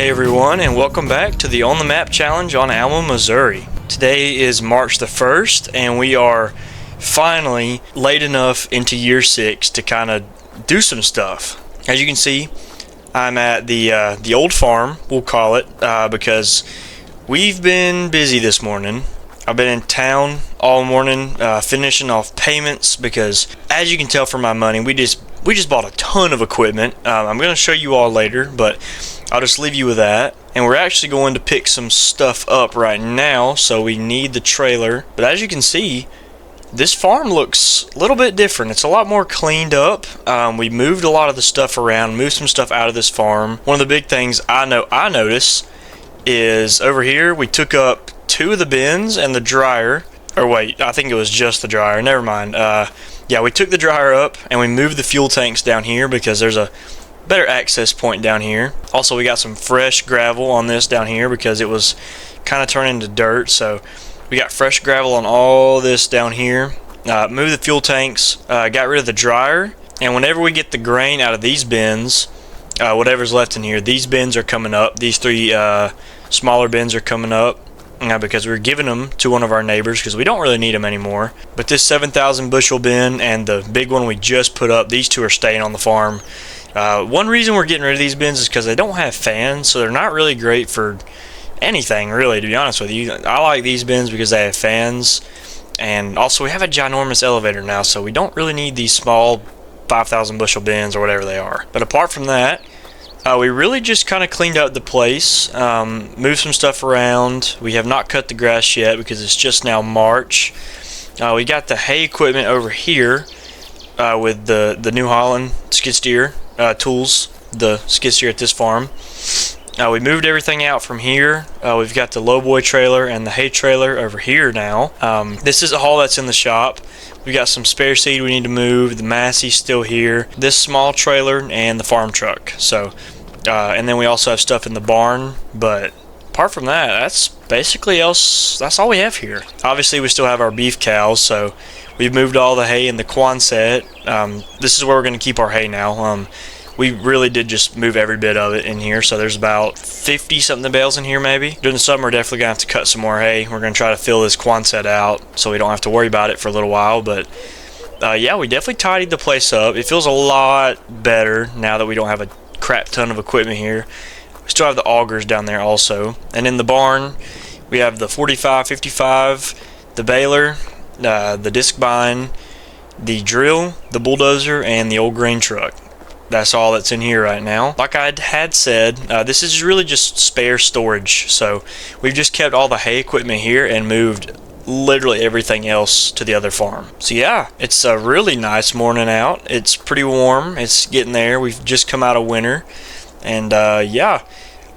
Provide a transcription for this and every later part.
Hey everyone, and welcome back to the On the Map Challenge on Alma, Missouri. Today is March the 1st, and we are finally late enough into year 6 to kind of do some stuff. As you can see, I'm at the old farm, we'll call it, because we've been busy this morning. I've been in town all morning finishing off payments because, as you can tell from my money, we just bought a ton of equipment. I'm going to show you all later, but I'll just leave you with that. And we're actually going to pick some stuff up right now, so we need the trailer. But as you can see, this farm looks a little bit different. It's a lot more cleaned up. We moved a lot of the stuff around, moved some stuff out of this farm. One of the big things I notice is over here we took up 2 of the bins and the dryer. Or wait, I think it was just the dryer. Never mind. Yeah, we took the dryer up and we moved the fuel tanks down here because there's a better access point down here. Also, we got some fresh gravel on this down here because it was kind of turning to dirt. So we got fresh gravel on all this down here. Moved the fuel tanks, got rid of the dryer, and whenever we get the grain out of these bins, whatever's left in here, these bins are coming up. These 3 smaller bins are coming up. Because we're giving them to one of our neighbors because we don't really need them anymore. But this 7,000 bushel bin and the big one we just put up, these 2 are staying on the farm. One reason we're getting rid of these bins is because they don't have fans, so they're not really great for anything, really, to be honest with you. I like these bins because they have fans, and also we have a ginormous elevator now, so we don't really need these small 5,000 bushel bins or whatever they are. But apart from that, we really just kind of cleaned out the place, moved some stuff around. We have not cut the grass yet because it's just now March. We got the hay equipment over here with the New Holland skid steer tools, the skid steer at this farm. We moved everything out from here. We've got the lowboy trailer and the hay trailer over here now. This is a haul that's in the shop. We got some spare seed we need to move. The Massey's still here. This small trailer and the farm truck. So, and then we also have stuff in the barn. But apart from that, that's basically that's all we have here. Obviously, we still have our beef cows. So we've moved all the hay in the Quonset. This is where we're going to keep our hay now. We really did just move every bit of it in here, so there's about 50 something bales in here maybe. During the summer, we're definitely going to have to cut some more hay. We're going to try to fill this Quonset out so we don't have to worry about it for a little while. But yeah, we definitely tidied the place up. It feels a lot better now that we don't have a crap ton of equipment here. We still have the augers down there also. And in the barn, we have the 45, 55, the baler, the disc bind, the drill, the bulldozer, and the old grain truck. That's all that's in here right now. Like I had said, this is really just spare storage. So we've just kept all the hay equipment here and moved literally everything else to the other farm. So yeah, it's a really nice morning out. It's pretty warm. It's getting there. We've just come out of winter. And yeah,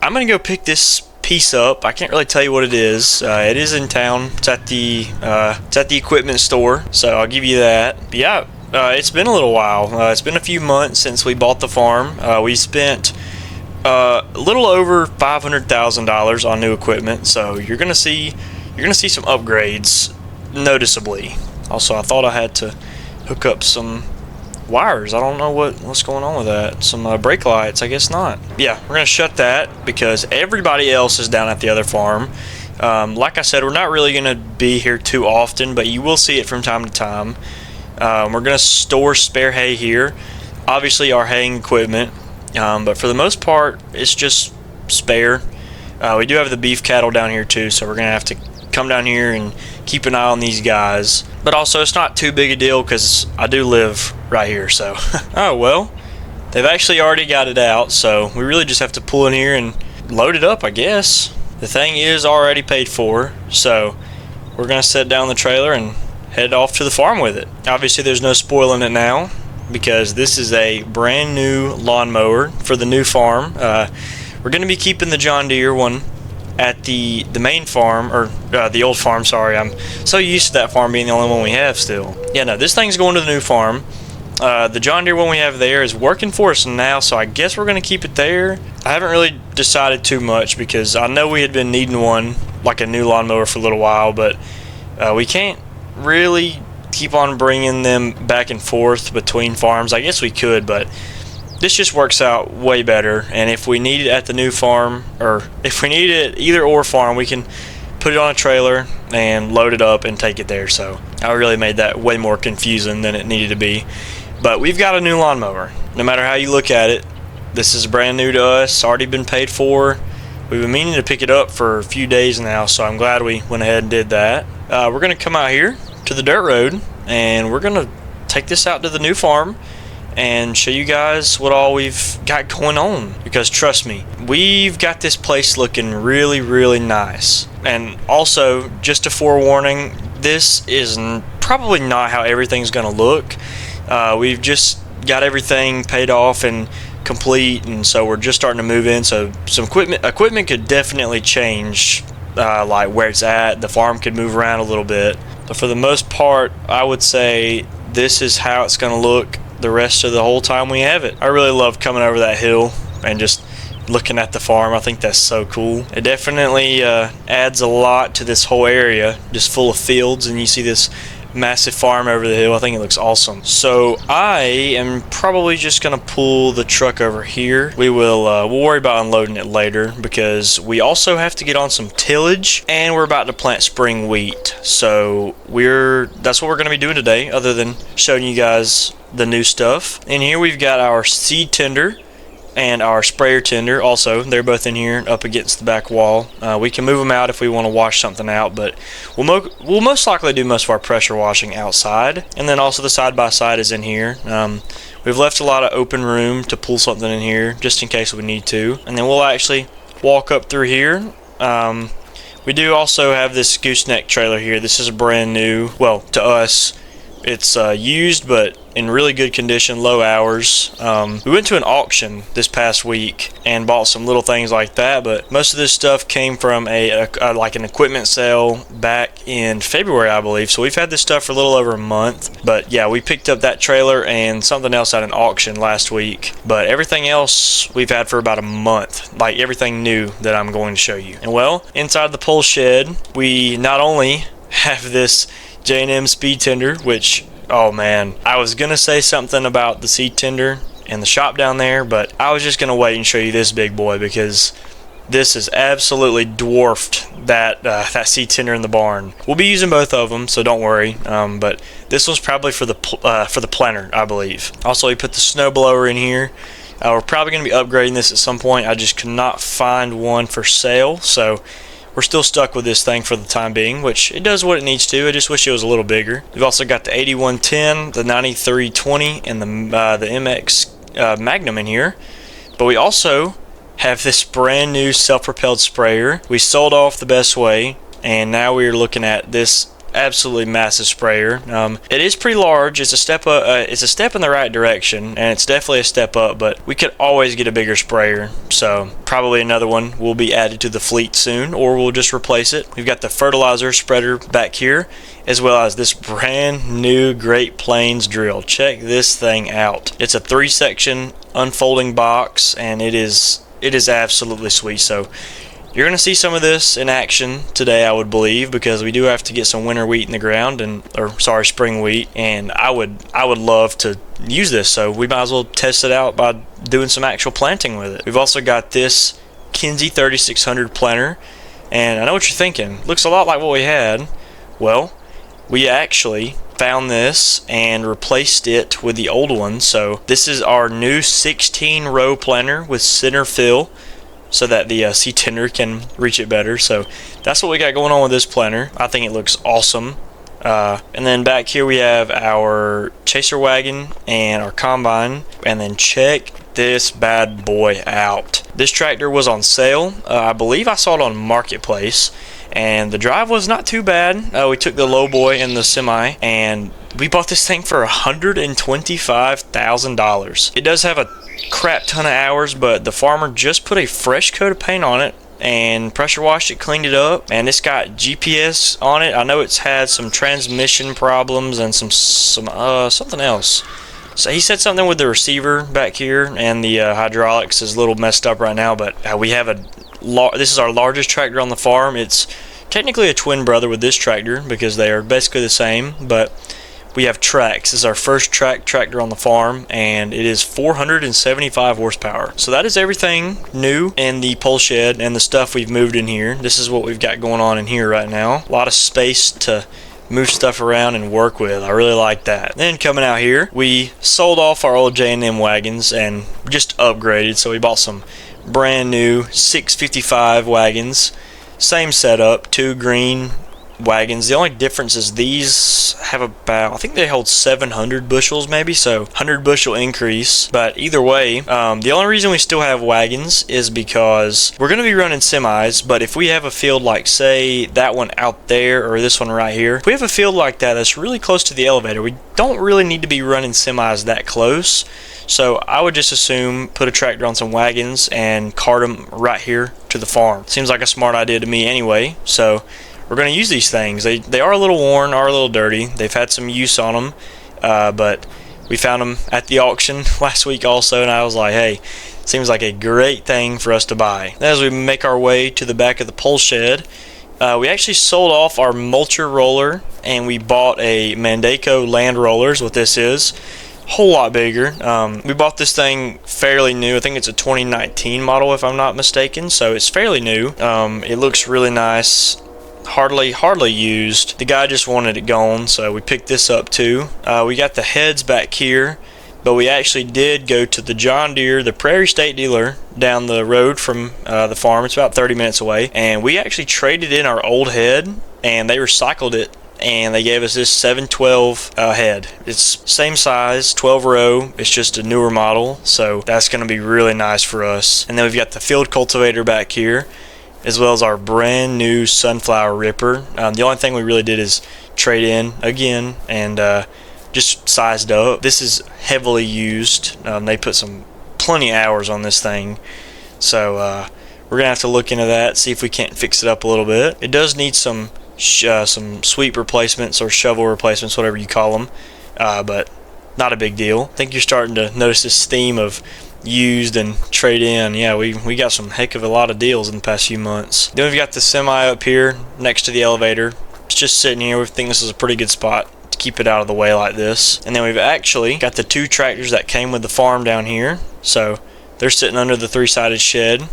I'm going to go pick this piece up. I can't really tell you what it is. It is in town. It's at the equipment store. So I'll give you that. But yeah. It's been a little while. It's been a few months since we bought the farm. We spent a little over $500,000 on new equipment, so you're gonna see some upgrades noticeably. Also, I thought I had to hook up some wires. I don't know what's going on with that. Some brake lights. I guess not. Yeah, we're gonna shut that because everybody else is down at the other farm. Like I said, we're not really gonna be here too often, but you will see it from time to time. We're going to store spare hay here, obviously our haying equipment, but for the most part it's just spare. We do have the beef cattle down here too, so we're going to have to come down here and keep an eye on these guys. But also it's not too big a deal because I do live right here, so. Oh well, they've actually already got it out, so we really just have to pull in here and load it up, I guess. The thing is already paid for, so we're going to set down the trailer and head off to the farm with it. Obviously there's no spoiling it now because this is a brand new lawnmower for the new farm. We're going to be keeping the John Deere one at the main farm, or the old farm, sorry. I'm so used to that farm being the only one we have still. Yeah, no, this thing's going to the new farm. The John Deere one we have there is working for us now, so I guess we're going to keep it there. I haven't really decided too much because I know we had been needing one, like a new lawnmower, for a little while, but we can't really keep on bringing them back and forth between farms. I guess we could, but this just works out way better. And if we need it at the new farm, or if we need it either or farm, we can put it on a trailer and load it up and take it there. So I really made that way more confusing than it needed to be. But we've got a new lawnmower. No matter how you look at it, this is brand new to us, already been paid for. We've been meaning to pick it up for a few days now, so I'm glad we went ahead and did that. We're going to come out here to the dirt road, and we're going to take this out to the new farm and show you guys what all we've got going on, because trust me, we've got this place looking really, really nice. And also, just a forewarning, this is probably not how everything's going to look. We've just got everything paid off and complete, and so we're just starting to move in, so some equipment could definitely change, like where it's at. The farm could move around a little bit, but for the most part, I would say this is how it's going to look the rest of the whole time we have it. I really love coming over that hill and just looking at the farm. I think that's so cool. It definitely adds a lot to this whole area, just full of fields, and you see this massive farm over the hill. I think it looks awesome. So I am probably just gonna pull the truck over here. We'll worry about unloading it later, because we also have to get on some tillage, and we're about to plant spring wheat. So that's what we're gonna be doing today, other than showing you guys the new stuff. In here we've got our seed tender and our sprayer tender. Also, they're both in here up against the back wall. We can move them out if we want to wash something out, but we'll most likely do most of our pressure washing outside. And then also the side-by-side is in here. We've left a lot of open room to pull something in here just in case we need to. And then we'll actually walk up through here. We do also have this gooseneck trailer here. This is a brand new, well, to us, it's used but in really good condition, low hours. We went to an auction this past week and bought some little things like that, but most of this stuff came from like an equipment sale back in February, I believe. So we've had this stuff for a little over a month. But yeah, we picked up that trailer and something else at an auction last week. But everything else we've had for about a month, like everything new that I'm going to show you. And well, inside the pole shed, we not only have this J&M speed tender, which, oh man, I was gonna say something about the seed tender in the shop down there, but I was just gonna wait and show you this big boy, because this has absolutely dwarfed that seed tender in the barn. We'll be using both of them, so don't worry. But this was probably for the planter, I believe. Also, we put the snow blower in here. We're probably gonna be upgrading this at some point. I just could not find one for sale, so we're still stuck with this thing for the time being, which it does what it needs to. I just wish it was a little bigger. We've also got the 8110, the 9320, and the MX Magnum in here. But we also have this brand new self-propelled sprayer. We sold off the Best Way, and now we're looking at this absolutely massive sprayer. It is pretty large. It's a step up. It's a step in the right direction, and it's definitely a step up, but we could always get a bigger sprayer, so probably another one will be added to the fleet soon, or we'll just replace it. We've got the fertilizer spreader back here, as well as this brand new Great Plains drill. Check this thing out. It's a 3-section unfolding box, and it is absolutely sweet. So you're going to see some of this in action today, I would believe, because we do have to get some winter wheat in the ground, spring wheat, and I would love to use this, so we might as well test it out by doing some actual planting with it. We've also got this Kinsey 3600 planter, and I know what you're thinking. Looks a lot like what we had. Well, we actually found this and replaced it with the old one. So this is our new 16-row planter with center fill, so that the seed tender can reach it better. So that's what we got going on with this planter. I think it looks awesome. And then back here we have our chaser wagon and our combine. And then check this bad boy out. This tractor was on sale. I believe I saw it on Marketplace, and the drive was not too bad. We took the low boy and the semi, and we bought this thing for $125,000. It does have a crap ton of hours, but the farmer just put a fresh coat of paint on it and pressure washed it, cleaned it up, and it's got GPS on it. I know it's had some transmission problems and some something else. So he said something with the receiver back here, and the hydraulics is a little messed up right now, but we have this is our largest tractor on the farm. It's technically a twin brother with this tractor because they are basically the same, but we have Trax. This is our first track tractor on the farm, and it is 475 horsepower. So that is everything new in the pole shed and the stuff we've moved in here. This is what we've got going on in here right now. A lot of space to move stuff around and work with. I really like that. Then coming out here, we sold off our old J&M wagons and just upgraded. So we bought some brand new 655 wagons. Same setup, 2 green wagons. The only difference is these have about, I think they hold 700 bushels maybe, so 100 bushel increase. But either way, the only reason we still have wagons is because we're going to be running semis. But if we have a field like, say, that one out there or this one right here, if we have a field like that that's really close to the elevator, we don't really need to be running semis that close. So I would just assume put a tractor on some wagons and cart them right here to the farm. Seems like a smart idea to me anyway. So we're going to use these things. They are a little worn, are a little dirty. They've had some use on them, but we found them at the auction last week also, and I was like, hey, seems like a great thing for us to buy. As we make our way to the back of the pole shed, we actually sold off our mulcher roller, and we bought a Mandaco land roller is what this is. Whole lot bigger. We bought this thing fairly new. I think it's a 2019 model if I'm not mistaken, so it's fairly new. It looks really nice. Hardly used. The guy just wanted it gone, so we picked this up too. We got the heads back here, but we actually did go to the John Deere, the Prairie State dealer down the road from the farm. It's about 30 minutes away, and we actually traded in our old head, and they recycled it, and they gave us this 712 head. It's same size, 12 row. It's just a newer model, so that's going to be really nice for us. And then we've got the field cultivator back here, as well as our brand new sunflower ripper. The only thing we really did is trade in again and just sized up. This is heavily used. They put plenty of hours on this thing, so we're gonna have to look into that, see if we can't fix it up a little bit. It does need some sweep replacements or shovel replacements, whatever you call them, but not a big deal. I think you're starting to notice this theme of used and trade in. Yeah, we got some heck of a lot of deals in the past few months. Then we've got the semi up here next to the elevator. It's just sitting here. We think this is a pretty good spot to keep it out of the way like this. And then we've actually got the 2 tractors that came with the farm down here, so they're sitting under the 3-sided shed.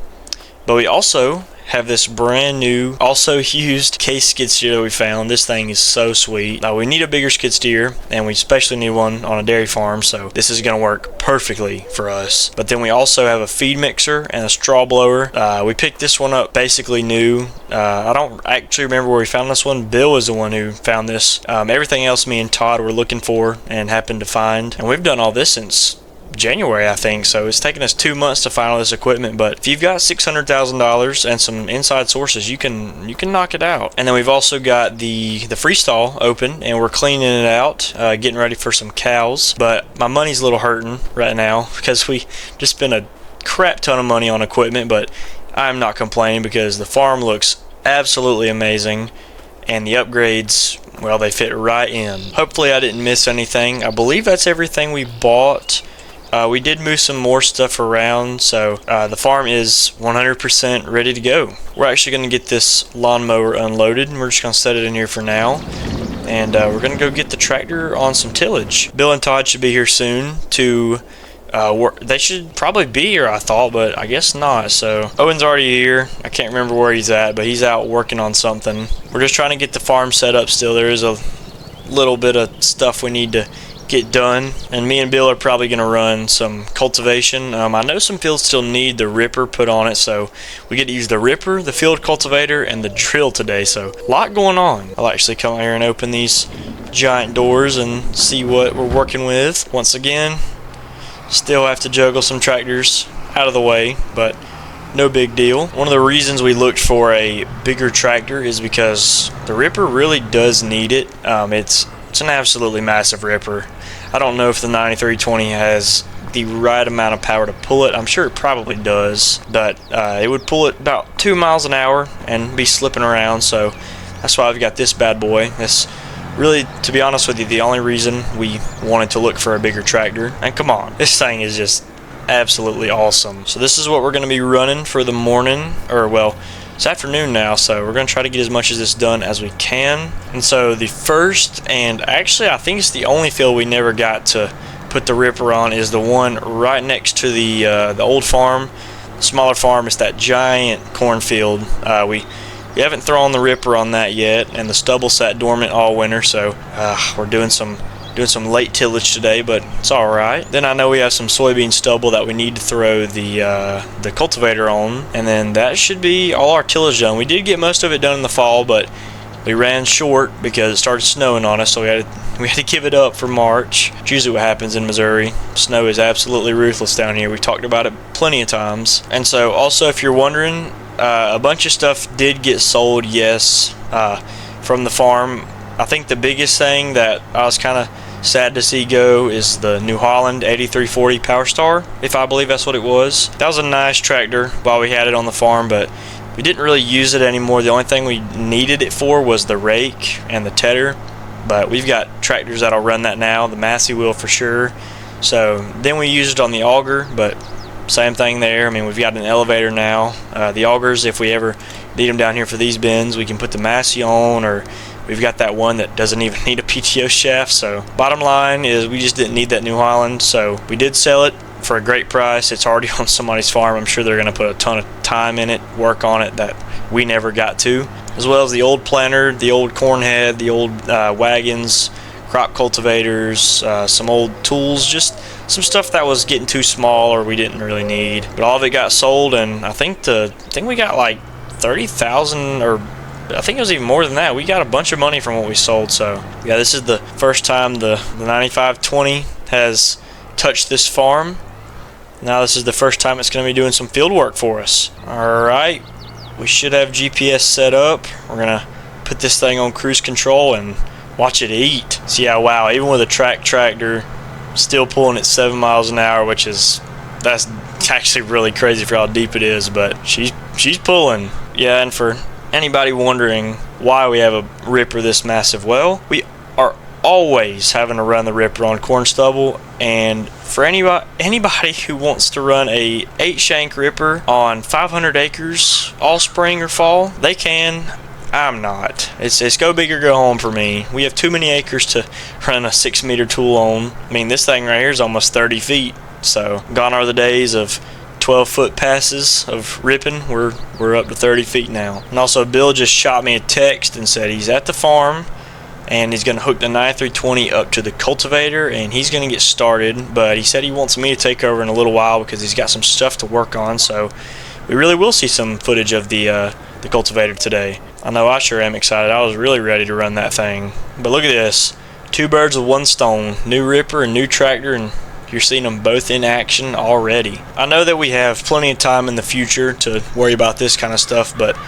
But we also have this brand new, also used case skid steer that we found. This thing is so sweet. We need a bigger skid steer, and we especially need one on a dairy farm, so this is going to work perfectly for us. But then we also have a feed mixer and a straw blower. We picked this one up basically new. I don't actually remember where we found this one. Bill is the one who found this. Everything else me and Todd were looking for and happened to find. And we've done all this since January, I think, so it's taken us 2 months to find all this equipment. But if you've got $600,000 and some inside sources, you can knock it out. And then we've also got the freestall open, and we're cleaning it out, getting ready for some cows. But my money's a little hurting right now because we just spent a crap ton of money on equipment, but I'm not complaining because the farm looks absolutely amazing, and the upgrades, well, they fit right in. Hopefully I didn't miss anything. I believe that's everything we bought. We did move some more stuff around, so the farm is 100% ready to go. We're actually going to get this lawnmower unloaded, and we're just going to set it in here for now. And we're going to go get the tractor on some tillage. Bill and Todd should be here soon to work. They should probably be here, I thought, but I guess not. So Owen's already here. I can't remember where he's at, but he's out working on something. We're just trying to get the farm set up still. There is a little bit of stuff we need to get done, and me and Bill are probably going to run some cultivation. I know some fields still need the ripper put on it, so we get to use the ripper, the field cultivator, and the drill today, so a lot going on. I'll actually come out here and open these giant doors and see what we're working with. Once again, still have to juggle some tractors out of the way, but no big deal. One of the reasons we looked for a bigger tractor is because the ripper really does need it. It's an absolutely massive ripper. I don't know if the 9320 has the right amount of power to pull it. I'm sure it probably does, but it would pull it about 2 miles an hour and be slipping around, so that's why I've got this bad boy. That's really, to be honest with you, the only reason we wanted to look for a bigger tractor. And come on, this thing is just absolutely awesome. So this is what we're going to be running for the morning, or well, It's afternoon now, so we're going to try to get as much of this done as we can. And so the first, and actually I think it's the only field we never got to put the ripper on, is the one right next to the old farm, the smaller farm. It's that giant cornfield. We haven't thrown the ripper on that yet, and the stubble sat dormant all winter, so we're doing some late tillage today, but it's all right. Then I know we have some soybean stubble that we need to throw the cultivator on, and then that should be all our tillage done. We did get most of it done in the fall, but we ran short because it started snowing on us, so we had to give it up for March. It's usually what happens in Missouri. Snow is absolutely ruthless down here. We talked about it plenty of times. And so also, if you're wondering, a bunch of stuff did get sold, yes, from the farm. I think the biggest thing that I was kind of sad to see go is the New Holland 8340 Power Star, if I believe that's what it was. That was a nice tractor while we had it on the farm, but we didn't really use it anymore. The only thing we needed it for was the rake and the tedder, but we've got tractors that'll run that now, the Massey will for sure. So then we used it on the auger, but same thing there. I mean, we've got an elevator now. The augers, if we ever need them down here for these bins, we can put the Massey on, or we've got that one that doesn't even need a PTO shaft. So bottom line is we just didn't need that New Holland, so we did sell it for a great price. It's already on somebody's farm. I'm sure they're going to put a ton of time in it, work on it that we never got to, as well as the old planter, the old corn head, the old wagons, crop cultivators, some old tools, just some stuff that was getting too small or we didn't really need. But all of it got sold, and I think we got like 30,000, or I think it was even more than that. We got a bunch of money from what we sold. So yeah, this is the first time the 9520 has touched this farm. Now this is the first time it's going to be doing some field work for us. Alright, we should have GPS set up. We're going to put this thing on cruise control and watch it eat. See how, wow, even with a tractor still pulling at 7 miles an hour, that's actually really crazy for how deep it is, but she's pulling. Yeah, and for anybody wondering why we have a ripper this massive, well, we are always having to run the ripper on corn stubble, and for anybody who wants to run a 8-shank ripper on 500 acres all spring or fall, they can. I'm not. It's go big or go home for me. We have too many acres to run a 6-meter tool on. I mean, this thing right here is almost 30 feet, so gone are the days of 12-foot passes of ripping. We're up to 30 feet now. And also, Bill just shot me a text and said he's at the farm and he's going to hook the 9320 up to the cultivator and he's going to get started, but he said he wants me to take over in a little while because he's got some stuff to work on. So we really will see some footage of the cultivator today. I know I sure am excited. I was really ready to run that thing. But look at this. 2 birds with 1 stone. New ripper and new tractor, and you're seeing them both in action already. I know that we have plenty of time in the future to worry about this kind of stuff, but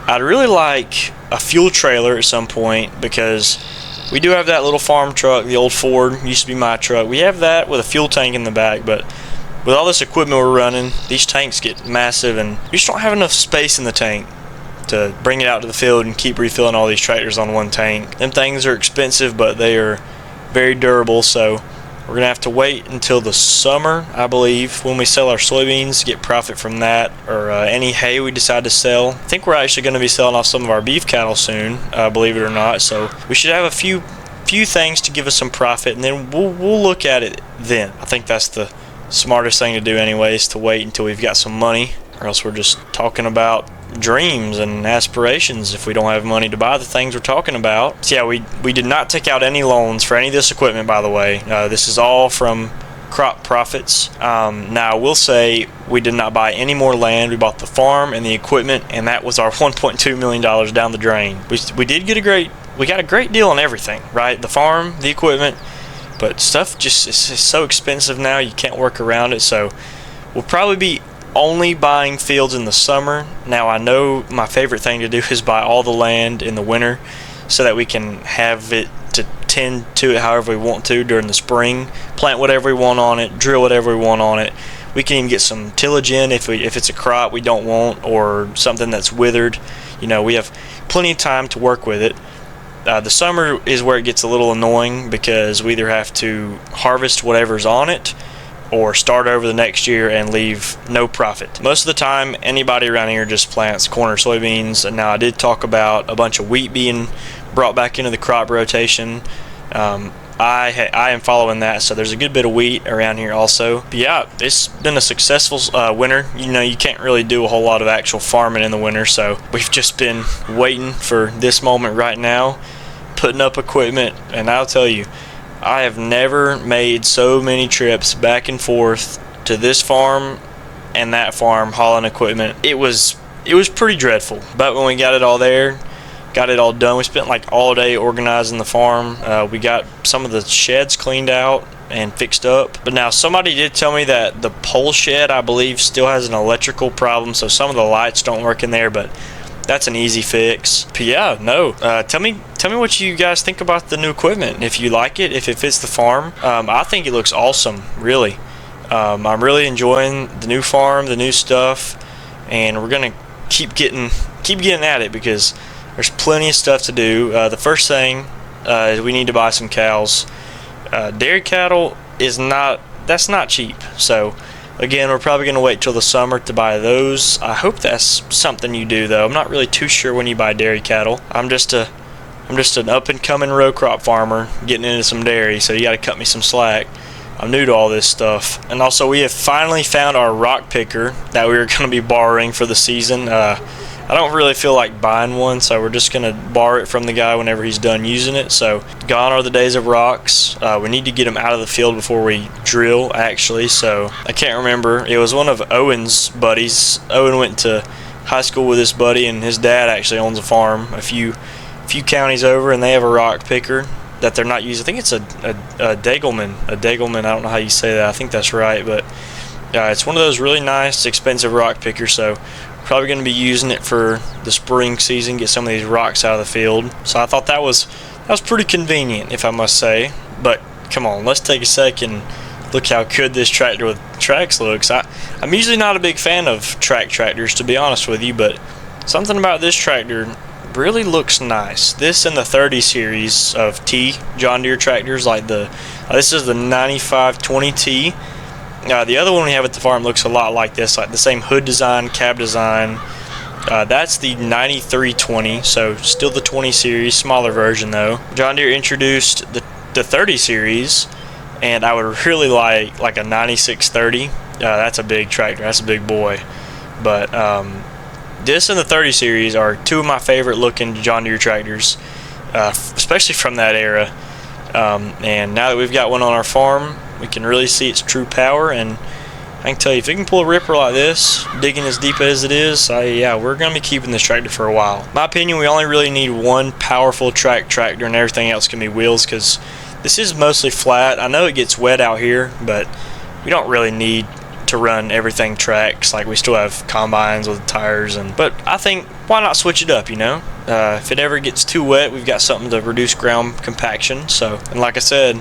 I'd really like a fuel trailer at some point, because we do have that little farm truck, the old Ford, used to be my truck. We have that with a fuel tank in the back, but with all this equipment we're running, these tanks get massive, and you just don't have enough space in the tank to bring it out to the field and keep refilling all these tractors on one tank. Them things are expensive, but they are very durable, so we're going to have to wait until the summer, I believe, when we sell our soybeans to get profit from that, or any hay we decide to sell. I think we're actually going to be selling off some of our beef cattle soon, believe it or not, so we should have a few things to give us some profit, and then we'll look at it then. I think that's the smartest thing to do anyways, to wait until we've got some money, or else we're just talking about dreams and aspirations if we don't have money to buy the things we're talking about. So yeah, we did not take out any loans for any of this equipment, by the way. This is all from crop profits. Now I will say we did not buy any more land. We bought the farm and the equipment, and that was our $1.2 million down the drain. We got a great deal on everything, right? The farm, the equipment, but stuff just is so expensive now, you can't work around it. So we'll probably be only buying fields in the summer. Now I know my favorite thing to do is buy all the land in the winter so that we can have it to tend to it however we want to during the spring, plant whatever we want on it, drill whatever we want on it. We can even get some tillage in if it's a crop we don't want, or something that's withered. You know, we have plenty of time to work with it. The summer is where it gets a little annoying, because we either have to harvest whatever's on it, or start over the next year and leave no profit. Most of the time, anybody around here just plants corn or soybeans. And now I did talk about a bunch of wheat being brought back into the crop rotation. I am following that, so there's a good bit of wheat around here also. But yeah, it's been a successful winter. You can't really do a whole lot of actual farming in the winter, so we've just been waiting for this moment right now, putting up equipment. And I'll tell you, I have never made so many trips back and forth to this farm and that farm hauling equipment. It was pretty dreadful, but when we got it all there, got it all done, we spent like all day organizing the farm. We got some of the sheds cleaned out and fixed up. But now somebody did tell me that the pole shed, I believe, still has an electrical problem, so some of the lights don't work in there, but that's an easy fix. But yeah, no. Tell me what you guys think about the new equipment. If you like it, if it fits the farm. I think it looks awesome, really. I'm really enjoying the new farm, the new stuff, and we're gonna keep getting at it because there's plenty of stuff to do. The first thing is we need to buy some cows. Dairy cattle that's not cheap. So again, we're probably going to wait till the summer to buy those. I hope that's something you do, though. I'm not really too sure when you buy dairy cattle. I'm just an up-and-coming row crop farmer getting into some dairy, so you got to cut me some slack. I'm new to all this stuff. And also, we have finally found our rock picker that we were going to be borrowing for the season. I don't really feel like buying one, so we're just going to borrow it from the guy whenever he's done using it. So gone are the days of rocks. We need to get them out of the field before we drill, actually. So I can't remember. It was one of Owen's buddies. Owen went to high school with his buddy, and his dad actually owns a farm a few counties over, and they have a rock picker that they're not using. I think it's a Degelman. A Degelman, I don't know how you say that. I think that's right, but it's one of those really nice, expensive rock pickers, so probably going to be using it for the spring season, get some of these rocks out of the field. So I thought that was pretty convenient, if I must say. But come on, let's take a second, look how good this tractor with tracks looks. I'm usually not a big fan of track tractors, to be honest with you, but something about this tractor really looks nice. This and the 30 series of John Deere tractors, like this is the 9520T. The other one we have at the farm looks a lot like this, like the same hood design, cab design. That's the 9320, so still the 20 series, smaller version though. John Deere introduced the 30 series, and I would really like a 9630. That's a big tractor, that's a big boy. But this and the 30 series are two of my favorite looking John Deere tractors, especially from that era. And now that we've got one on our farm, we can really see its true power, and I can tell you, if it can pull a ripper like this, digging as deep as it is, yeah, we're going to be keeping this tractor for a while. In my opinion, we only really need one powerful tractor, and everything else can be wheels, because this is mostly flat. I know it gets wet out here, but we don't really need to run everything tracks. Like, we still have combines with tires, but I think, why not switch it up, if it ever gets too wet, we've got something to reduce ground compaction. So, and like I said,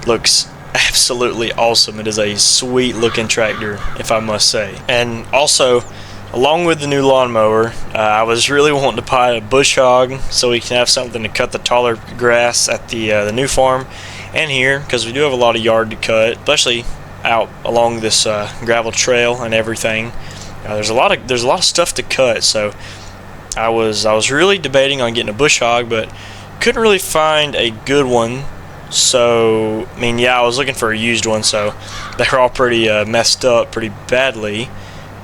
looks absolutely awesome. It is a sweet looking tractor, if I must say. And also, along with the new lawnmower, I was really wanting to buy a bush hog so we can have something to cut the taller grass at the new farm and here, because we do have a lot of yard to cut, especially out along this gravel trail and everything. There's a lot of stuff to cut, so I was really debating on getting a bush hog, but couldn't really find a good one. So I was looking for a used one, so they're all pretty messed up pretty badly.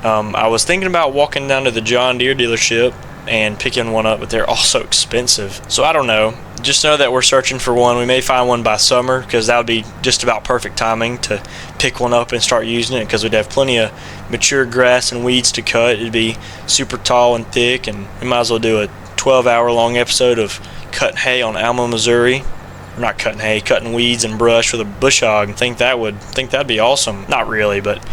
I was thinking about walking down to the John Deere dealership and picking one up, but they're all so expensive. So I don't know. Just know that we're searching for one. We may find one by summer, because that would be just about perfect timing to pick one up and start using it, because we'd have plenty of mature grass and weeds to cut. It'd be super tall and thick, and we might as well do a 12-hour long episode of cutting hay on Alma, Missouri. Not cutting hay, cutting weeds and brush with a bush hog. I think that'd be awesome. Not really, but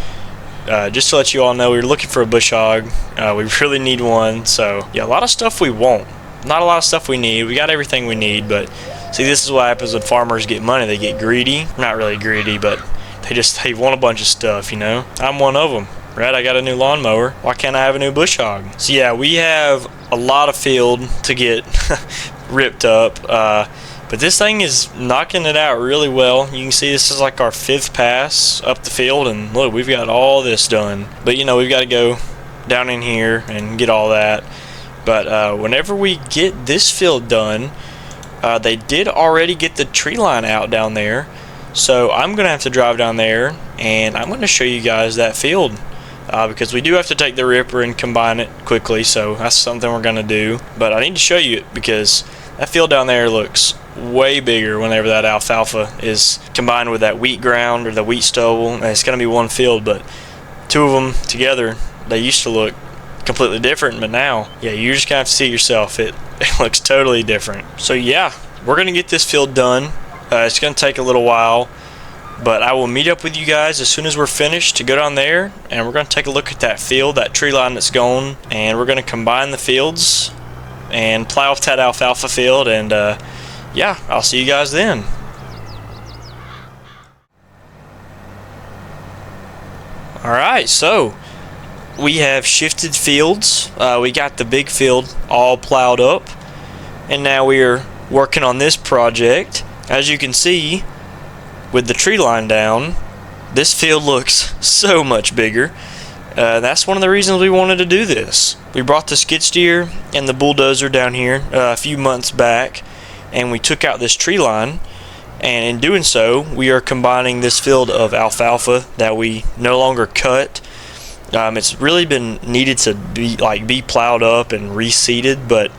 just to let you all know, we were looking for a bush hog. We really need one. So yeah, a lot of stuff we want, not a lot of stuff we need. We got everything we need, but see, this is what happens when farmers get money. They get greedy. Not really greedy, but they want a bunch of stuff. I'm one of them. Right, I got a new lawnmower. Why can't I have a new bush hog? So yeah, we have a lot of field to get ripped up. But this thing is knocking it out really well. You can see this is like our 5th pass up the field, and look, we've got all this done. But you know, we've got to go down in here and get all that. But whenever we get this field done, they did already get the tree line out down there. So I'm going to have to drive down there, and I'm going to show you guys that field. Because we do have to take the ripper and combine it quickly, so that's something we're going to do. But I need to show you it because that field down there looks way bigger whenever that alfalfa is combined with that wheat ground or the wheat stubble. And it's going to be one field, but 2 of them together, they used to look completely different, but now, yeah, you're just going to have to see it yourself. It looks totally different. So yeah, we're going to get this field done. It's going to take a little while, but I will meet up with you guys as soon as we're finished to go down there, and we're going to take a look at that field, that tree line that's gone, and we're going to combine the fields and plow off that alfalfa field, and yeah, I'll see you guys then. Alright, so we have shifted fields. We got the big field all plowed up, and now we are working on this project. As you can see, with the tree line down, this field looks so much bigger. That's one of the reasons we wanted to do this. We brought the skid steer and the bulldozer down here a few months back, and we took out this tree line, and in doing so we are combining this field of alfalfa that we no longer cut. It's really been needed to be plowed up and reseeded, but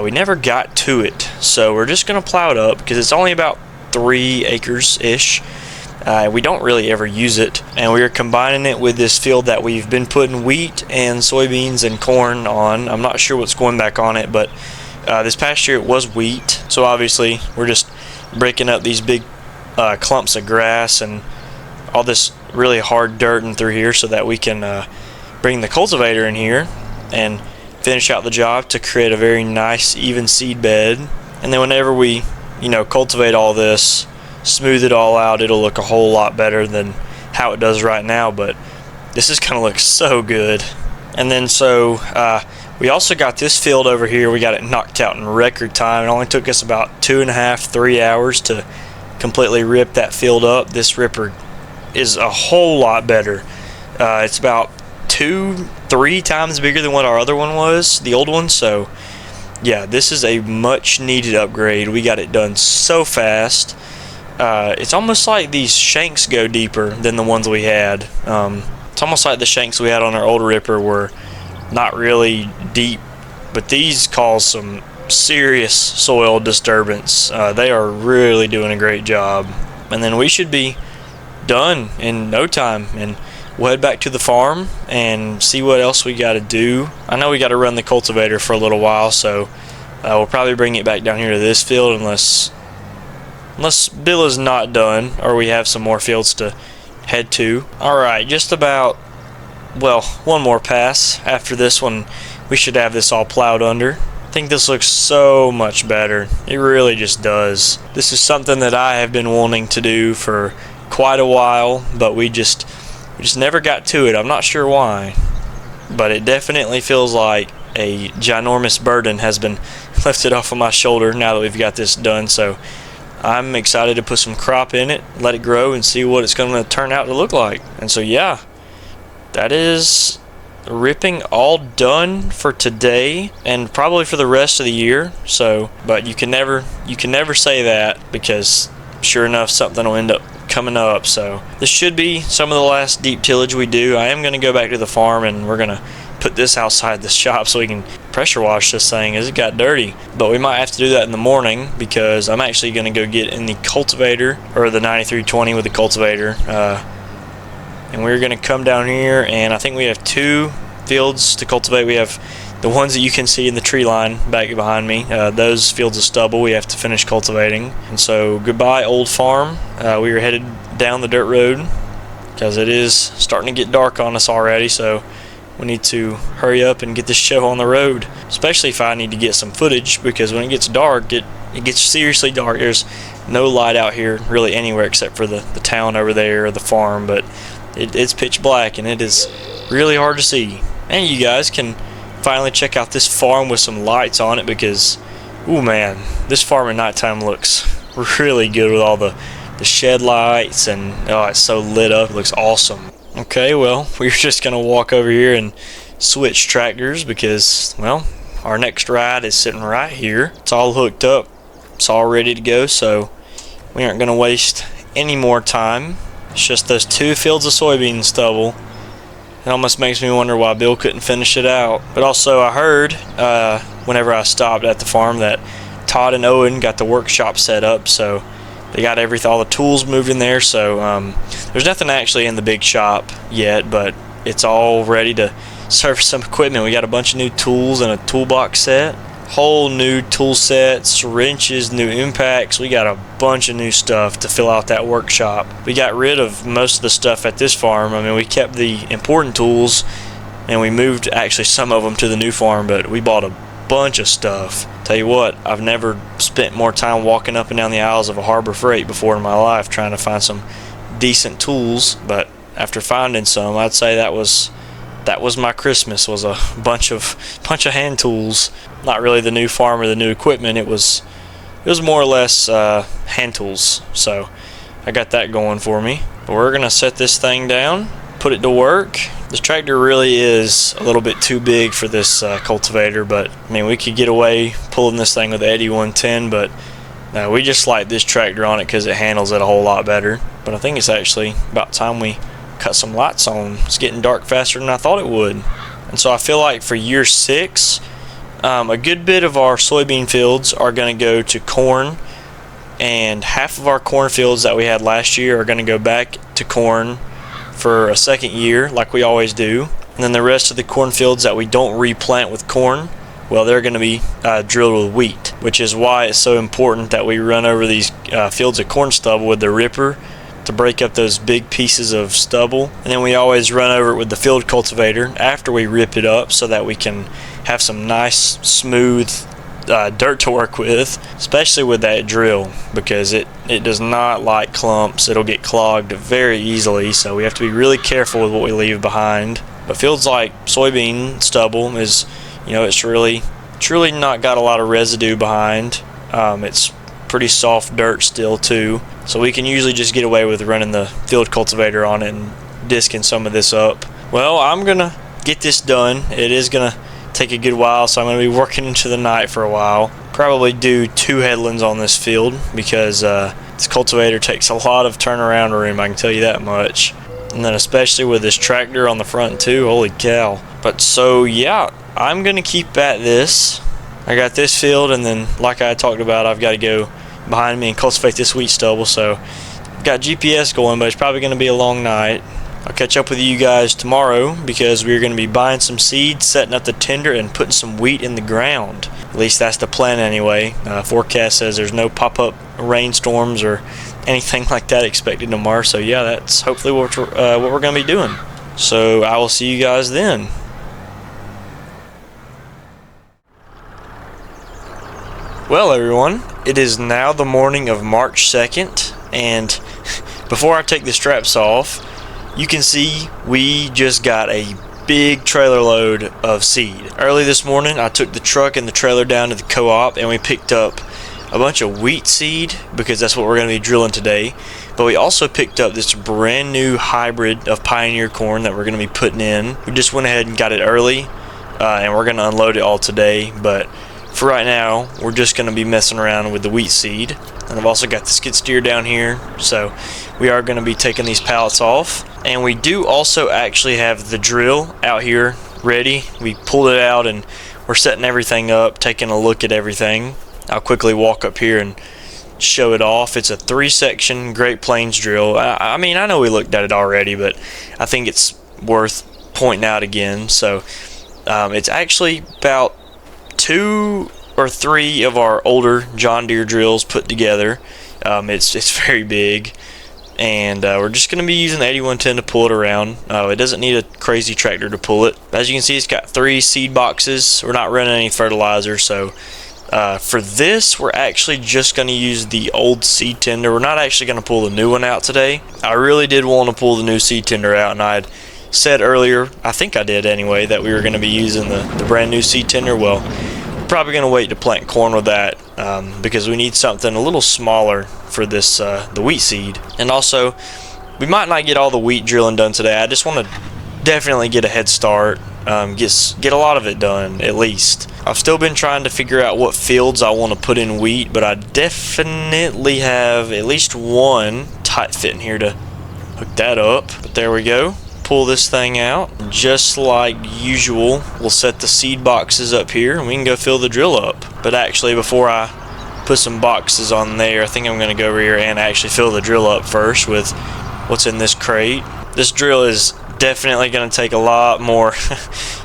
we never got to it, so we're just gonna plow it up because it's only about 3 acres ish. We don't really ever use it, and we are combining it with this field that we've been putting wheat and soybeans and corn on. I'm not sure what's going back on it, but this past year it was wheat, so obviously we're just breaking up these big clumps of grass and all this really hard dirt in through here so that we can bring the cultivator in here and finish out the job to create a very nice even seed bed. And then whenever we cultivate all this, smooth it all out, it'll look a whole lot better than how it does right now. But this is gonna look so good. And then so we also got this field over here. We got it knocked out in record time. It only took us about 2.5–3 hours to completely rip that field up. This ripper is a whole lot better. It's about 2–3 times bigger than what our other one was, the old one. So yeah, this is a much needed upgrade. We got it done so fast. It's almost like these shanks go deeper than the ones we had. It's almost like the shanks we had on our old ripper were not really deep, but these cause some serious soil disturbance. They are really doing a great job. And then we should be done in no time, and we'll head back to the farm and see what else we got to do. I know we got to run the cultivator for a little while, so we'll probably bring it back down here to this field unless Bill is not done or we have some more fields to head to. Alright, just about, well, one more pass. After this one, we should have this all plowed under. I think this looks so much better. It really just does. This is something that I have been wanting to do for quite a while, but we just never got to it. I'm not sure why, but it definitely feels like a ginormous burden has been lifted off of my shoulder now that we've got this done. So I'm excited to put some crop in it, let it grow, and see what it's going to turn out to look like. And so yeah, that is ripping all done for today and probably for the rest of the year. So, but you can never say that, because sure enough something will end up coming up. So this should be some of the last deep tillage we do. I am going to go back to the farm and we're going to put this outside the shop so we can pressure wash this thing as it got dirty. But we might have to do that in the morning because I'm actually going to go get in the cultivator, or the 9320 with the cultivator, and we're going to come down here, and I think we have 2 fields to cultivate. We have the ones that you can see in the tree line back behind me. Those fields of stubble we have to finish cultivating. And so goodbye old farm. We are headed down the dirt road because it is starting to get dark on us already, so we need to hurry up and get this show on the road, especially if I need to get some footage, because when it gets dark, it gets seriously dark. There's no light out here really anywhere except for the town over there, or the farm, but it's pitch black and it is really hard to see. And you guys can finally check out this farm with some lights on it, because Ooh man, this farm at nighttime looks really good with all the shed lights, and oh, it's so lit up. It looks awesome. Okay, well, we're just gonna walk over here and switch tractors because, well, our next ride is sitting right here. It's all hooked up. It's all ready to go, so we aren't gonna waste any more time. It's just those 2 fields of soybean stubble. It almost makes me wonder why Bill couldn't finish it out. But also I heard whenever I stopped at the farm that Todd and Owen got the workshop set up, so they got all the tools moved in there. So there's nothing actually in the big shop yet, but it's all ready to service some equipment. We got a bunch of new tools and a toolbox set, whole new tool sets, wrenches, new impacts. We got a bunch of new stuff to fill out that workshop. We got rid of most of the stuff at this farm. I mean, we kept the important tools and we moved actually some of them to the new farm, but we bought a bunch of stuff. Tell you what, I've never spent more time walking up and down the aisles of a Harbor Freight before in my life trying to find some decent tools, but after finding some, I'd say that was my Christmas, was a bunch of hand tools. Not really the new farm or the new equipment. It was more or less hand tools. So I got that going for me. But we're gonna set this thing down, put it to work. This tractor really is a little bit too big for this cultivator, but I mean, we could get away pulling this thing with the 8110, but we just like this tractor on it because it handles it a whole lot better. But I think it's actually about time we cut some lights on. It's getting dark faster than I thought it would. And so I feel like for year 6, a good bit of our soybean fields are going to go to corn, and half of our corn fields that we had last year are going to go back to corn for a second year like we always do. And then the rest of the corn fields that we don't replant with corn, well, they're going to be drilled with wheat, which is why it's so important that we run over these fields of corn stubble with the ripper to break up those big pieces of stubble. And then we always run over it with the field cultivator after we rip it up so that we can have some nice smooth dirt to work with, especially with that drill, because it does not like clumps. It'll get clogged very easily, so we have to be really careful with what we leave behind. But fields like soybean stubble is, it's really not got a lot of residue behind. It's pretty soft dirt still too, so we can usually just get away with running the field cultivator on it and disking some of this up. Well, I'm gonna get this done. It is gonna take a good while, so I'm gonna be working into the night for a while. Probably do 2 headlands on this field because this cultivator takes a lot of turnaround room, I can tell you that much. And then especially with this tractor on the front too, holy cow. But so yeah, I'm gonna keep at this. I got this field, and then like I talked about, I've got to go behind me and cultivate this wheat stubble. So I've got GPS going, but it's probably going to be a long night. I'll catch up with you guys tomorrow because we're going to be buying some seeds, setting up the tender, and putting some wheat in the ground. At least that's the plan anyway. Forecast says there's no pop-up rainstorms or anything like that expected tomorrow. So yeah, that's hopefully what we're going to be doing. So I will see you guys then. Well everyone, it is now the morning of March 2nd, and before I take the straps off, you can see we just got a big trailer load of seed. Early this morning I took the truck and the trailer down to the co-op and we picked up a bunch of wheat seed because that's what we're going to be drilling today. But we also picked up this brand new hybrid of Pioneer corn that we're going to be putting in. We just went ahead and got it early and we're going to unload it all today, but for right now, we're just going to be messing around with the wheat seed. And I've also got the skid steer down here, so we are going to be taking these pallets off. And we do also actually have the drill out here ready. We pulled it out and we're setting everything up, taking a look at everything. I'll quickly walk up here and show it off. It's a 3-section Great Plains drill. I mean, I know we looked at it already, but I think it's worth pointing out again. So it's actually about 2 or 3 of our older John Deere drills put together. It's very big, and we're just going to be using the 8110 to pull it around. It doesn't need a crazy tractor to pull it. As you can see, it's got 3 seed boxes. We're not running any fertilizer, so for this we're actually just going to use the old seed tender. We're not actually going to pull the new one out today. I really did want to pull the new seed tender out, and I had said earlier, I think I did anyway, that we were going to be using the brand new seed tender. Well, probably going to wait to plant corn with that because we need something a little smaller for this the wheat seed. And also, we might not get all the wheat drilling done today. I just want to definitely get a head start, get a lot of it done at least. I've still been trying to figure out what fields I want to put in wheat, but I definitely have at least one tight fit in here to hook that up. But there we go. Pull this thing out. Just like usual, we'll set the seed boxes up here and we can go fill the drill up. But actually, before I put some boxes on there, I think I'm going to go over here and actually fill the drill up first with what's in this crate. This drill is definitely going to take a lot more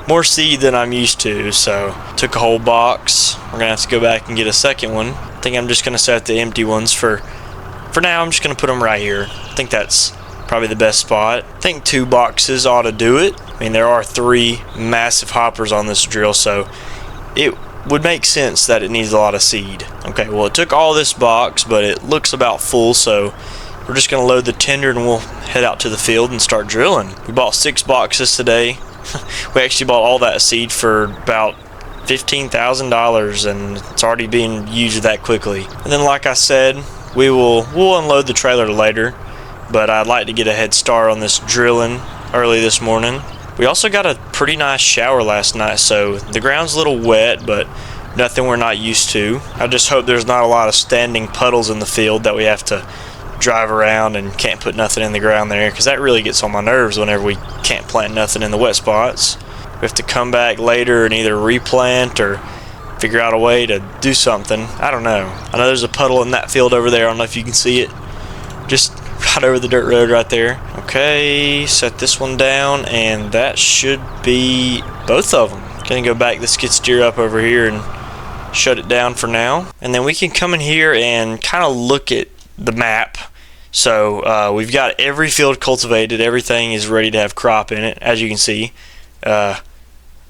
more seed than I'm used to, so took a whole box. We're going to have to go back and get a second one. I think I'm just going to set the empty ones for now. I'm just going to put them right here. I think that's probably the best spot. I think 2 boxes ought to do it. I mean, there are 3 massive hoppers on this drill, so it would make sense that it needs a lot of seed. Okay, well, it took all this box, but it looks about full, so we're just going to load the tender and we'll head out to the field and start drilling. We bought 6 boxes today. We actually bought all that seed for about $15,000 and it's already being used that quickly. And then, like I said, we'll unload the trailer later, but I'd like to get a head start on this drilling early this morning. We also got a pretty nice shower last night, so the ground's a little wet, but nothing we're not used to. I just hope there's not a lot of standing puddles in the field that we have to drive around and can't put nothing in the ground there, because that really gets on my nerves whenever we can't plant nothing in the wet spots. We have to come back later and either replant or figure out a way to do something. I don't know. I know there's a puddle in that field over there. I don't know if you can see it. Just right over the dirt road right there. Okay, set this one down, and that should be both of them. Gonna go back the skid steer up over here and shut it down for now. And then we can come in here and kind of look at the map. So we've got every field cultivated. Everything is ready to have crop in it. As you can see,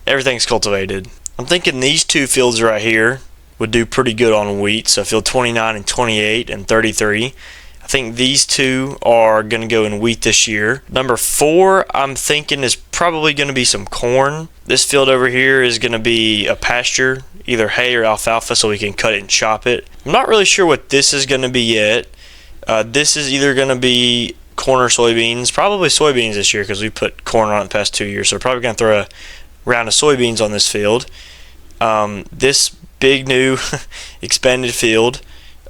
everything's cultivated. I'm thinking these 2 fields right here would do pretty good on wheat. So field 29 and 28 and 33. I think these 2 are going to go in wheat this year. Number 4, I'm thinking, is probably going to be some corn. This field over here is going to be a pasture, either hay or alfalfa, so we can cut it and chop it. I'm not really sure what this is going to be yet. This is either going to be corn or soybeans. Probably soybeans this year because we put corn on it the past 2 years. So we're probably going to throw a round of soybeans on this field. This big new expanded field,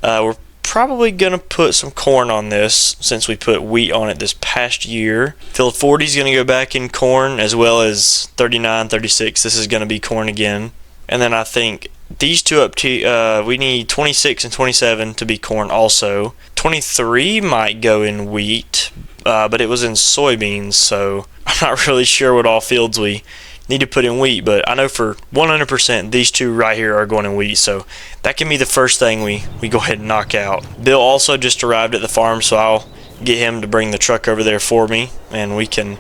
we're probably going to put some corn on this since we put wheat on it this past year. Field 40 is going to go back in corn, as well as 39, 36. This is going to be corn again. And then I think these 2 up to, we need 26 and 27 to be corn also. 23 might go in wheat, but it was in soybeans, so I'm not really sure what all fields we need to put in wheat, but I know for 100% these 2 right here are going in wheat, so that can be the first thing we go ahead and knock out. Bill also just arrived at the farm, so I'll get him to bring the truck over there for me, and we can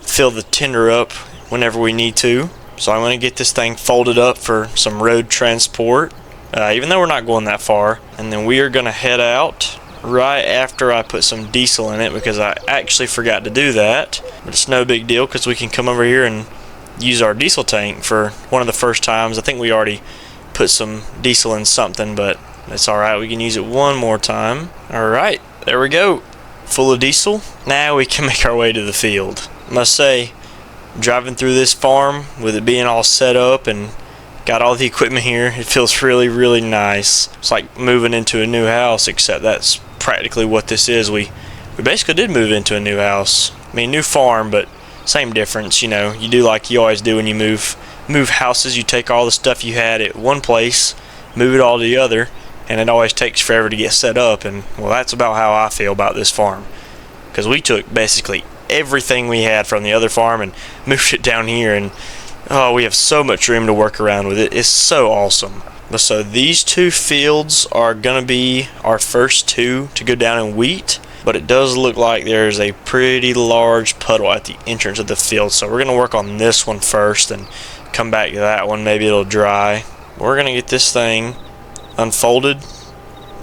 fill the tender up whenever we need to. So I'm going to get this thing folded up for some road transport, even though we're not going that far. And then we are going to head out right after I put some diesel in it, because I actually forgot to do that. But it's no big deal because we can come over here and use our diesel tank for one of the first times. I think we already put some diesel in something, but it's alright. We can use it one more time. Alright, there we go. Full of diesel. Now we can make our way to the field. I must say, driving through this farm with it being all set up and got all the equipment here, it feels really, really nice. It's like moving into a new house, except that's practically what this is. We basically did move into a new house. I mean, new farm, but same difference. You know, you do like you always do when you move houses. You take all the stuff you had at one place, move it all to the other, and it always takes forever to get set up. And well, that's about how I feel about this farm, because we took basically everything we had from the other farm and moved it down here, and oh, we have so much room to work around with it. It's so awesome. So these 2 fields are gonna be our first 2 to go down in wheat, but it does look like there's a pretty large puddle at the entrance of the field, so we're gonna work on this one first and come back to that one. Maybe it'll dry. We're gonna get this thing unfolded.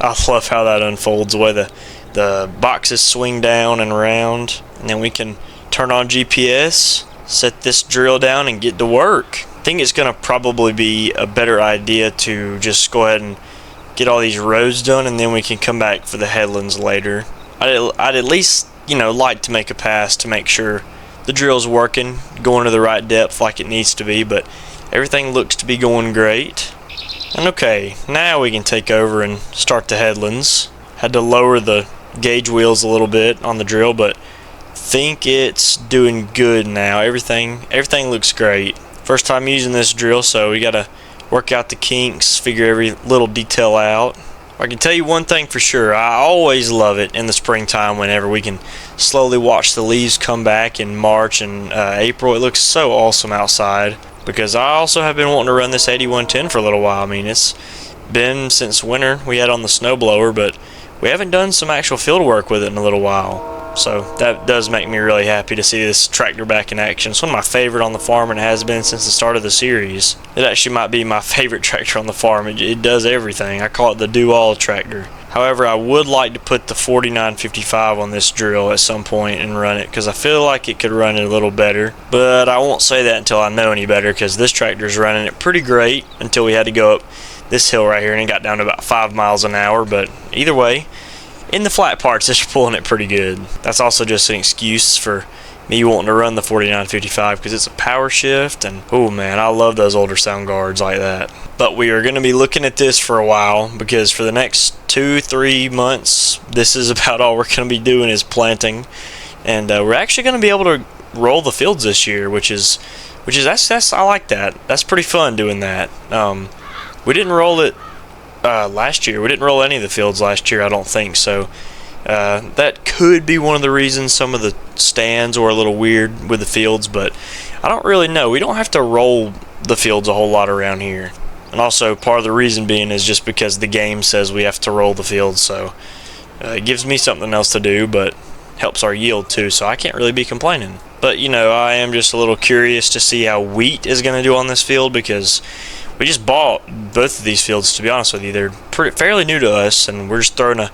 I love how that unfolds, the way the boxes swing down and around, and then we can turn on GPS, set this drill down, and get to work. think it's going to probably be a better idea to just go ahead and get all these rows done, and then we can come back for the headlands later. I'd at least, like to make a pass to make sure the drill's working, going to the right depth like it needs to be, but everything looks to be going great. And okay, now we can take over and start the headlands. Had to lower the gauge wheels a little bit on the drill, but think it's doing good now. Everything looks great. First time using this drill, so we gotta work out the kinks, figure every little detail out. I can tell you one thing for sure, I always love it in the springtime whenever we can slowly watch the leaves come back in March and April. It looks so awesome outside, because I also have been wanting to run this 8110 for a little while. I mean, it's been since winter we had on the snowblower, but we haven't done some actual field work with it in a little while. So that does make me really happy to see this tractor back in action. It's one of my favorite on the farm, and it has been since the start of the series. It actually might be my favorite tractor on the farm. It does everything. I call it the do-all tractor. However, I would like to put the 4955 on this drill at some point and run it, because I feel like it could run it a little better. But I won't say that until I know any better, because this tractor is running it pretty great until we had to go up this hill right here, and it got down to about 5 miles an hour. But either way, in the flat parts, it's pulling it pretty good. That's also just an excuse for me wanting to run the 4955, because it's a power shift, and oh man, I love those older sound guards like that. But we are going to be looking at this for a while, because for the next 2-3 months, this is about all we're going to be doing is planting, and we're actually going to be able to roll the fields this year, which is that's I like that. That's pretty fun doing that. We didn't roll it last year. We didn't roll any of the fields last year, I don't think, so that could be one of the reasons some of the stands were a little weird with the fields, but I don't really know. We don't have to roll the fields a whole lot around here, and also part of the reason being is just because the game says we have to roll the fields, so it gives me something else to do, but helps our yield too, so I can't really be complaining. But I am just a little curious to see how wheat is going to do on this field, because we just bought both of these fields, to be honest with you. They're fairly new to us, and we're just throwing a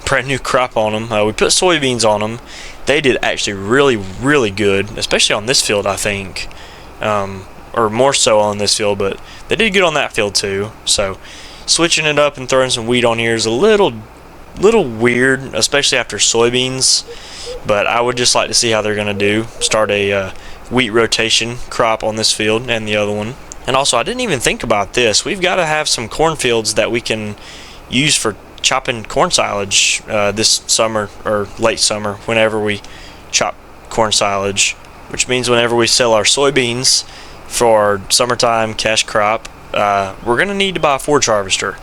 brand new crop on them. We put soybeans on them. They did actually really, really good, especially on this field, I think. Or more so on this field, but they did good on that field too. So switching it up and throwing some wheat on here is a little weird, especially after soybeans. But I would just like to see how they're going to do. Start a wheat rotation crop on this field and the other one. And also, I didn't even think about this. We've got to have some cornfields that we can use for chopping corn silage this summer or late summer, whenever we chop corn silage, which means whenever we sell our soybeans for our summertime cash crop, we're going to need to buy a forage harvester.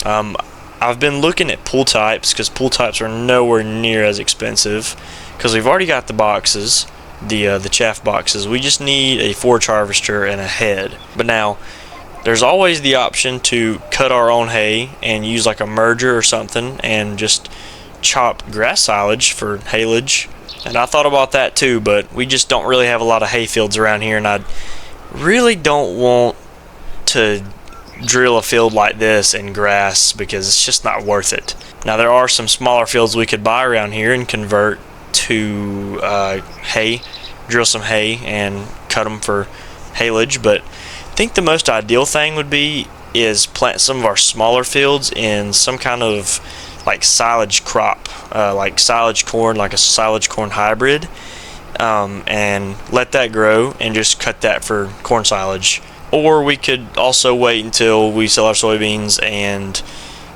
I've been looking at pool types, because pool types are nowhere near as expensive, because we've already got the boxes. The chaff boxes. We just need a forage harvester and a head. But now there's always the option to cut our own hay and use like a merger or something and just chop grass silage for haylage. And I thought about that too, but we just don't really have a lot of hay fields around here, and I really don't want to drill a field like this in grass, because it's just not worth it. Now there are some smaller fields we could buy around here and convert to hay, drill some hay and cut them for haylage, but I think the most ideal thing would be is plant some of our smaller fields in some kind of like silage crop, like silage corn, like a silage corn hybrid, and let that grow and just cut that for corn silage. Or we could also wait until we sell our soybeans and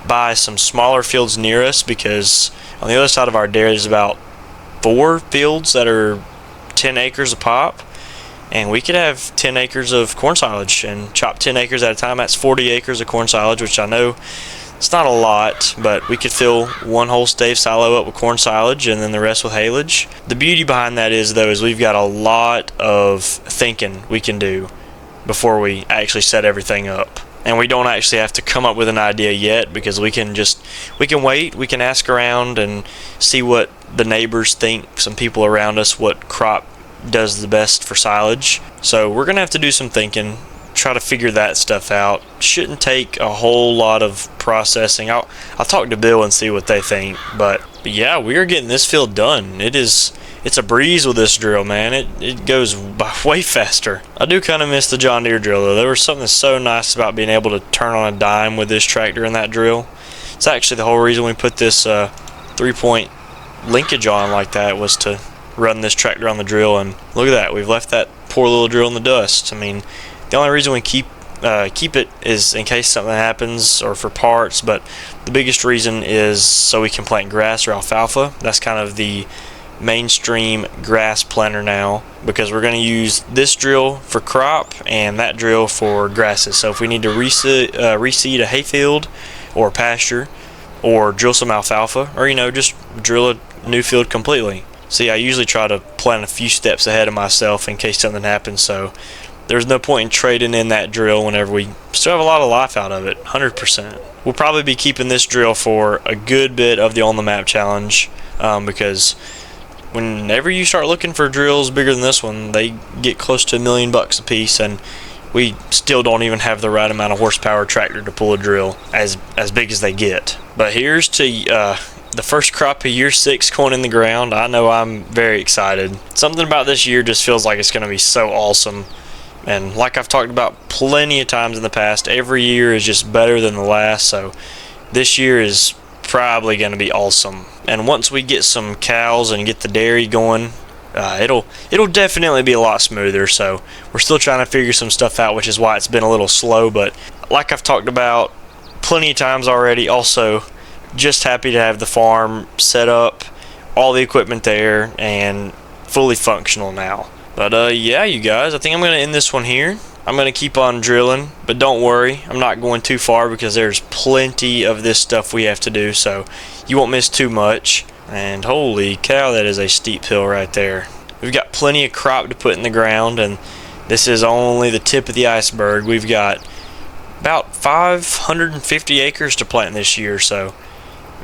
buy some smaller fields near us, because on the other side of our dairy there's about 4 fields that are 10 acres a pop, and we could have 10 acres of corn silage and chop 10 acres at a time. That's 40 acres of corn silage, which I know it's not a lot, but we could fill one whole stave silo up with corn silage and then the rest with haylage. The beauty behind that is we've got a lot of thinking we can do before we actually set everything up. And we don't actually have to come up with an idea yet, because we can wait, we can ask around and see what the neighbors think, some people around us, what crop does the best for silage. So we're going to have to do some thinking, try to figure that stuff out. Shouldn't take a whole lot of processing. I'll talk to Bill and see what they think, but yeah, we are getting this field done. It's it's a breeze with this drill, man. It goes by way faster. I do kind of miss the John Deere drill though. There was something so nice about being able to turn on a dime with this tractor and that drill. It's actually the whole reason we put this 3-point linkage on like that, was to run this tractor on the drill. And look at that, we've left that poor little drill in the dust. I mean, the only reason we keep it is in case something happens or for parts, but the biggest reason is so we can plant grass or alfalfa. That's kind of the mainstream grass planter now, because we're going to use this drill for crop and that drill for grasses. So if we need to reseed a hayfield or pasture, or drill some alfalfa, or just drill a new field completely. See, I usually try to plan a few steps ahead of myself in case something happens, so there's no point in trading in that drill whenever we still have a lot of life out of it, 100%. We'll probably be keeping this drill for a good bit of the On the Map challenge, because whenever you start looking for drills bigger than this one, they get close to $1 million a piece, and we still don't even have the right amount of horsepower tractor to pull a drill as big as they get. But here's to the first crop of year 6 going in the ground. I know I'm very excited. Something about this year just feels like it's going to be so awesome. And like I've talked about plenty of times in the past, every year is just better than the last. So this year is probably going to be awesome. And once we get some cows and get the dairy going, it'll definitely be a lot smoother. So we're still trying to figure some stuff out, which is why it's been a little slow. But like I've talked about plenty of times already, also just happy to have the farm set up, all the equipment there, and fully functional now. But yeah, you guys, I think I'm going to end this one here. I'm going to keep on drilling, but don't worry, I'm not going too far because there's plenty of this stuff we have to do, so you won't miss too much. And holy cow, that is a steep hill right there. We've got plenty of crop to put in the ground, and this is only the tip of the iceberg. We've got about 550 acres to plant this year, so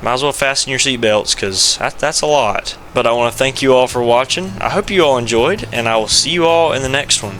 might as well fasten your seatbelts, because that's a lot. But I want to thank you all for watching. I hope you all enjoyed, and I will see you all in the next one.